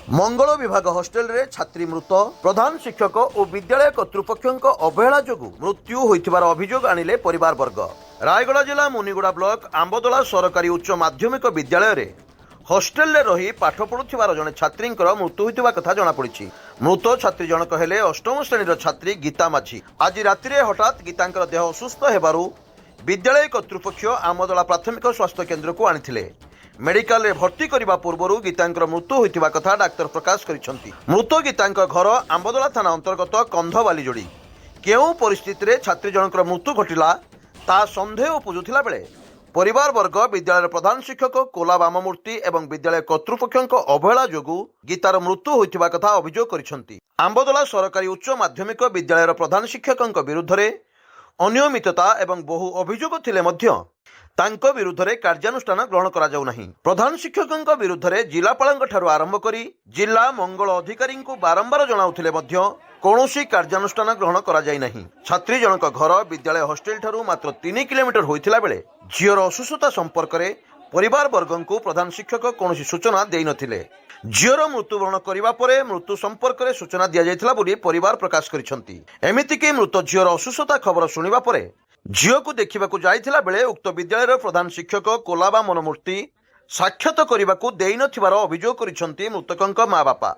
मंगल विभाग हॉस्टेल रे छात्री मृत प्रधान शिक्षक और विद्यालय कर्तृपक्ष अवहेला जोगु मृत्यु होइथिबार अभियोग आनिले परिवार वर्ग। रायगड़ा जिला मुनिगुड़ा ब्लॉक आंबदोला सरकारी उच्च माध्यमिक विद्यालय रे हॉस्टेल रे रही पाठ पढ़ुथिबार जने छात्री मृत्यु होइथिबा कथा जणा पड़िछि। मृत छात्री जनक हेले अष्टम श्रेणीर छात्री गीता माझी। आज रातिरे हठात गीतांकर देह असुस्थ हेबारु विद्यालय कर्तृपक्ष आंबदोला प्राथमिक स्वास्थ्य केन्द्र को आनिथिले। मेडिकल रे भर्ती करने पूर्व गीतांकर मृत्यु होइथिबा कथा डाक्तर प्रकाश करिसेंती। मृत गीतांकर घर आंबदोला थाना अंतर्गत कंधवाली जोड़ी। केउ परिस्थिति रे छात्री जनकर मृत्यु घटिला ता संदेह उपजुथिला बेले परिवार वर्ग विद्यालय प्रधान शिक्षक कोला बाममूर्ति एवं विद्यालय कर्तृपक्ष अवहेला जोगु गीतार मृत्यु होइथिबा कथा अभियोग करिसेंती। आंबदोला सरकारी उच्च माध्यमिक विद्यालय प्रधान शिक्षक विरुद्ध रे अनियमितता एवं बहु अभियोग थिले मध्य तांको विरुद्ध रे कार्यानुष्ठान ग्रहण करा जाउ नाही। प्रधान शिक्षक विरुद्ध रे जिलापालंक ठारू आरंभ करी जिला मंगल अधिकारी को बारंबार जणाउथिले मध्य कौनसी कार्यानुष्ठान ग्रहण करा जाई नाही। छात्री जनक घर विद्यालय हॉस्टेल ठारू मात्र 3 किलोमीटर होइथिला बेले झियर असुस्थता संपर्क रे परिवार वर्ग को प्रधान शिक्षक कौनसी सूचना देई नथिले। झियर मृत्युवरण करबा परे मृत्यु संपर्क रे सूचना दिया जायथिला बोली परिवार प्रकाश करिसेंती। एमिति कि मृत झियर असुस्थता खबर सुनिबा परे झियो को देखा जाइथिला बेले उक्त विद्यालय प्रधान शिक्षक कोलाबा मनमूर्ति साक्षात करने को देई नथिबार अभियोग करिसेंती मृतकंक माँ बापा।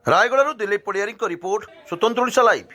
रायगड़ारू दिलीप पड़ियारी रिपोर्ट स्वतंत्र ओडिशा लाइव।